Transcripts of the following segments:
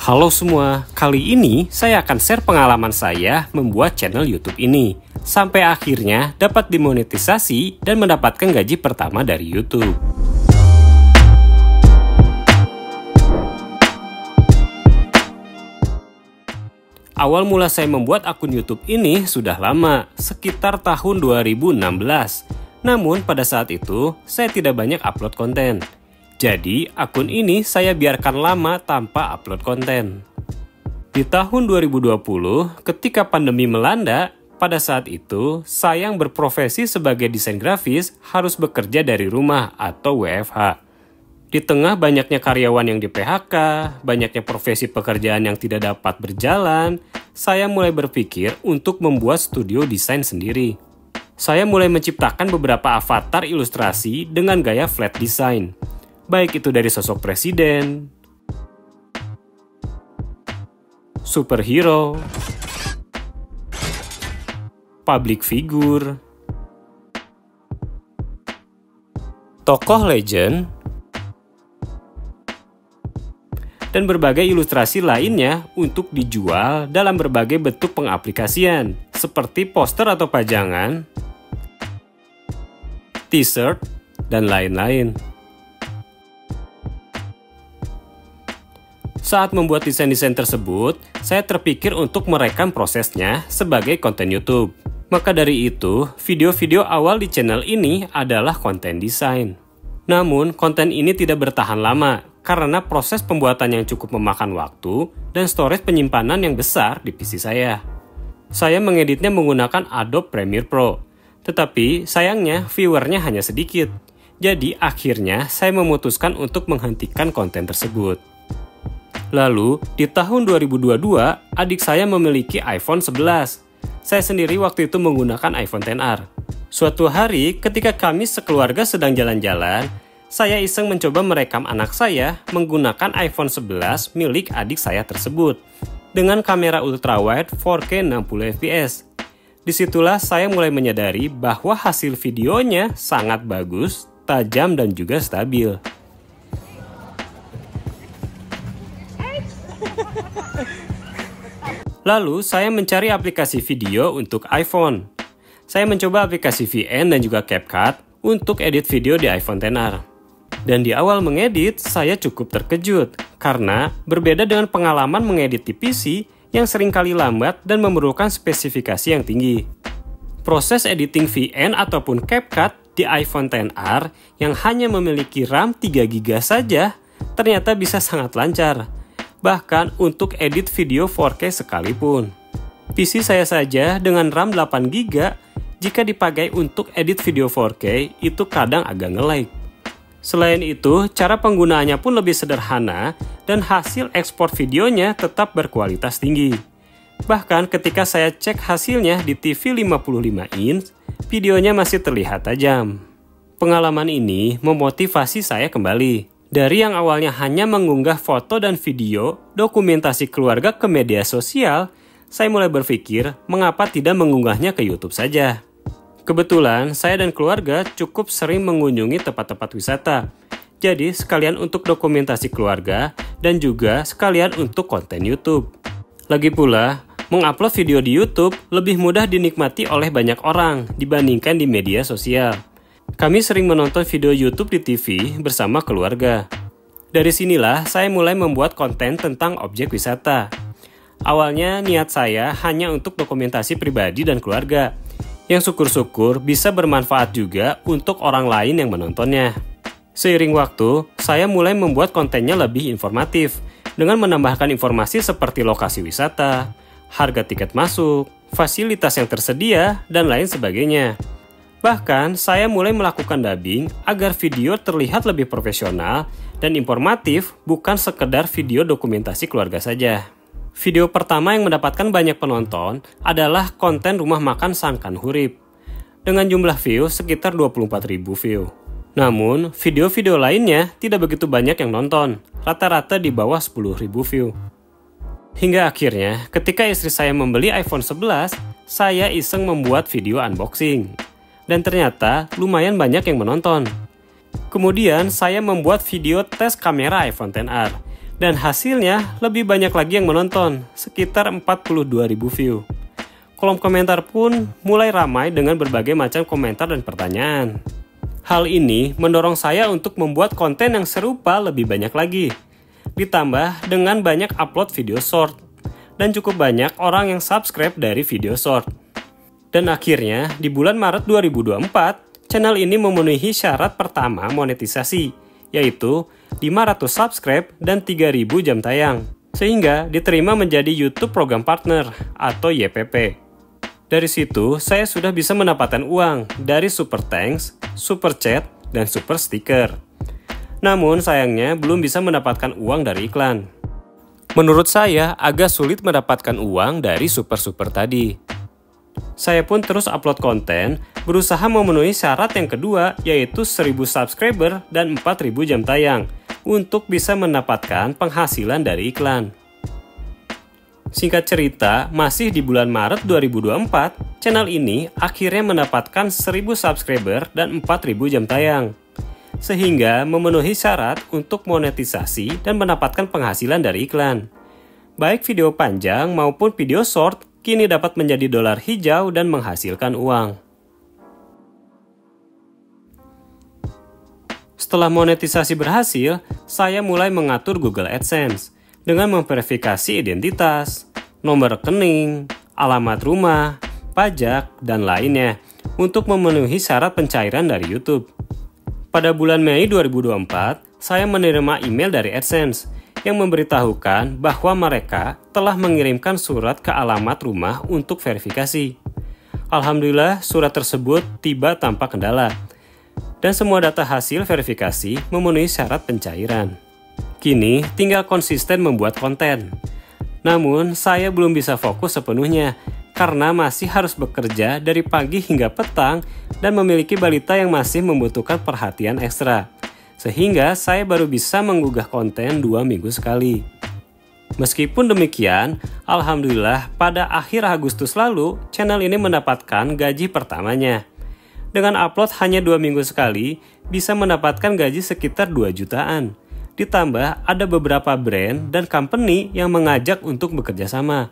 Halo semua, kali ini saya akan share pengalaman saya membuat channel YouTube ini. Sampai akhirnya dapat dimonetisasi dan mendapatkan gaji pertama dari YouTube. Awal mula saya membuat akun YouTube ini sudah lama, sekitar tahun 2016. Namun pada saat itu, saya tidak banyak upload konten. Jadi, akun ini saya biarkan lama tanpa upload konten. Di tahun 2020, ketika pandemi melanda, pada saat itu, saya yang berprofesi sebagai desain grafis harus bekerja dari rumah atau WFH. Di tengah banyaknya karyawan yang di PHK, banyaknya profesi pekerjaan yang tidak dapat berjalan, saya mulai berpikir untuk membuat studio desain sendiri. Saya mulai menciptakan beberapa avatar ilustrasi dengan gaya flat design. Baik itu dari sosok presiden, superhero, public figure, tokoh legend, dan berbagai ilustrasi lainnya untuk dijual dalam berbagai bentuk pengaplikasian, seperti poster atau pajangan, t-shirt, dan lain-lain. Saat membuat desain-desain tersebut, saya terpikir untuk merekam prosesnya sebagai konten YouTube. Maka dari itu, video-video awal di channel ini adalah konten desain. Namun, konten ini tidak bertahan lama karena proses pembuatan yang cukup memakan waktu dan storage penyimpanan yang besar di PC saya. Saya mengeditnya menggunakan Adobe Premiere Pro, tetapi sayangnya viewernya hanya sedikit. Jadi akhirnya saya memutuskan untuk menghentikan konten tersebut. Lalu, di tahun 2022, adik saya memiliki iPhone 11. Saya sendiri waktu itu menggunakan iPhone XR. Suatu hari, ketika kami sekeluarga sedang jalan-jalan, saya iseng mencoba merekam anak saya menggunakan iPhone 11 milik adik saya tersebut dengan kamera ultrawide 4K 60 fps. Disitulah saya mulai menyadari bahwa hasil videonya sangat bagus, tajam, dan juga stabil. Lalu, saya mencari aplikasi video untuk iPhone. Saya mencoba aplikasi VN dan juga CapCut untuk edit video di iPhone XR. Dan di awal mengedit, saya cukup terkejut karena berbeda dengan pengalaman mengedit di PC yang seringkali lambat dan memerlukan spesifikasi yang tinggi. Proses editing VN ataupun CapCut di iPhone XR yang hanya memiliki RAM 3GB saja ternyata bisa sangat lancar. Bahkan untuk edit video 4K sekalipun. PC saya saja dengan RAM 8GB jika dipakai untuk edit video 4K itu kadang agak nge-lag. Selain itu, cara penggunaannya pun lebih sederhana dan hasil ekspor videonya tetap berkualitas tinggi. Bahkan ketika saya cek hasilnya di TV 55 inch, videonya masih terlihat tajam. Pengalaman ini memotivasi saya kembali. Dari yang awalnya hanya mengunggah foto dan video dokumentasi keluarga ke media sosial, saya mulai berpikir mengapa tidak mengunggahnya ke YouTube saja. Kebetulan saya dan keluarga cukup sering mengunjungi tempat-tempat wisata. Jadi sekalian untuk dokumentasi keluarga dan juga sekalian untuk konten YouTube. Lagi pula, mengupload video di YouTube lebih mudah dinikmati oleh banyak orang dibandingkan di media sosial. Kami sering menonton video YouTube di TV bersama keluarga. Dari sinilah saya mulai membuat konten tentang objek wisata. Awalnya niat saya hanya untuk dokumentasi pribadi dan keluarga, yang syukur-syukur bisa bermanfaat juga untuk orang lain yang menontonnya. Seiring waktu, saya mulai membuat kontennya lebih informatif, dengan menambahkan informasi seperti lokasi wisata, harga tiket masuk, fasilitas yang tersedia, dan lain sebagainya. Bahkan, saya mulai melakukan dubbing agar video terlihat lebih profesional dan informatif, bukan sekedar video dokumentasi keluarga saja. Video pertama yang mendapatkan banyak penonton adalah konten rumah makan Sangkan Hurip, dengan jumlah view sekitar 24.000 view. Namun, video-video lainnya tidak begitu banyak yang nonton, rata-rata di bawah 10.000 view. Hingga akhirnya, ketika istri saya membeli iPhone 11, saya iseng membuat video unboxing. Dan ternyata lumayan banyak yang menonton. Kemudian saya membuat video tes kamera iPhone XR Dan hasilnya lebih banyak lagi yang menonton, sekitar 42.000 view. Kolom komentar pun mulai ramai dengan berbagai macam komentar dan pertanyaan. Hal ini mendorong saya untuk membuat konten yang serupa lebih banyak lagi. Ditambah dengan banyak upload video short. Dan cukup banyak orang yang subscribe dari video short. Dan akhirnya di bulan Maret 2024, channel ini memenuhi syarat pertama monetisasi, yaitu 500 subscribe dan 3.000 jam tayang. Sehingga diterima menjadi YouTube Program Partner atau YPP. Dari situ, saya sudah bisa mendapatkan uang dari Super Thanks, Super Chat, dan Super Sticker. Namun sayangnya belum bisa mendapatkan uang dari iklan. Menurut saya agak sulit mendapatkan uang dari super-super tadi. Saya pun terus upload konten, berusaha memenuhi syarat yang kedua yaitu 1.000 subscriber dan 4.000 jam tayang untuk bisa mendapatkan penghasilan dari iklan. Singkat cerita, masih di bulan Maret 2024, channel ini akhirnya mendapatkan 1.000 subscriber dan 4.000 jam tayang. Sehingga memenuhi syarat untuk monetisasi dan mendapatkan penghasilan dari iklan. Baik video panjang maupun video short kini dapat menjadi dolar hijau dan menghasilkan uang. Setelah monetisasi berhasil, saya mulai mengatur Google AdSense dengan memverifikasi identitas, nomor rekening, alamat rumah, pajak, dan lainnya untuk memenuhi syarat pencairan dari YouTube. Pada bulan Mei 2024, saya menerima email dari AdSense yang memberitahukan bahwa mereka telah mengirimkan surat ke alamat rumah untuk verifikasi. Alhamdulillah, surat tersebut tiba tanpa kendala, dan semua data hasil verifikasi memenuhi syarat pencairan. Kini tinggal konsisten membuat konten. Namun saya belum bisa fokus sepenuhnya karena masih harus bekerja dari pagi hingga petang dan memiliki balita yang masih membutuhkan perhatian ekstra. Sehingga saya baru bisa mengunggah konten 2 minggu sekali. Meskipun demikian, alhamdulillah pada akhir Agustus lalu channel ini mendapatkan gaji pertamanya. Dengan upload hanya 2 minggu sekali, bisa mendapatkan gaji sekitar 2 jutaan. Ditambah ada beberapa brand dan company yang mengajak untuk bekerja sama.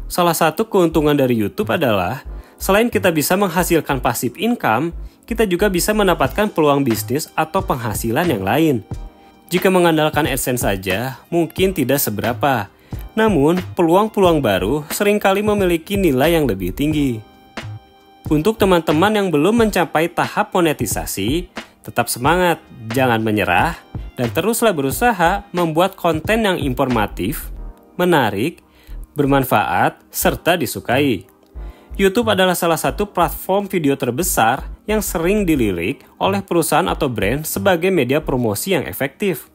Salah satu keuntungan dari YouTube adalah, selain kita bisa menghasilkan passive income, kita juga bisa mendapatkan peluang bisnis atau penghasilan yang lain. Jika mengandalkan AdSense saja, mungkin tidak seberapa. Namun, peluang-peluang baru seringkali memiliki nilai yang lebih tinggi. Untuk teman-teman yang belum mencapai tahap monetisasi, tetap semangat, jangan menyerah, dan teruslah berusaha membuat konten yang informatif, menarik, bermanfaat, serta disukai. YouTube adalah salah satu platform video terbesar yang sering dilirik oleh perusahaan atau brand sebagai media promosi yang efektif.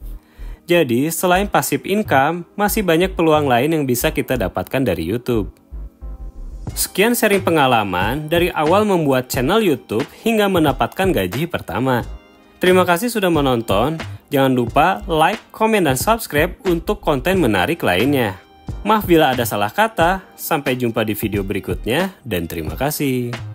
Jadi, selain passive income, masih banyak peluang lain yang bisa kita dapatkan dari YouTube. Sekian sharing pengalaman dari awal membuat channel YouTube hingga mendapatkan gaji pertama. Terima kasih sudah menonton. Jangan lupa like, komen, dan subscribe untuk konten menarik lainnya. Maaf bila ada salah kata. Sampai jumpa di video berikutnya dan terima kasih.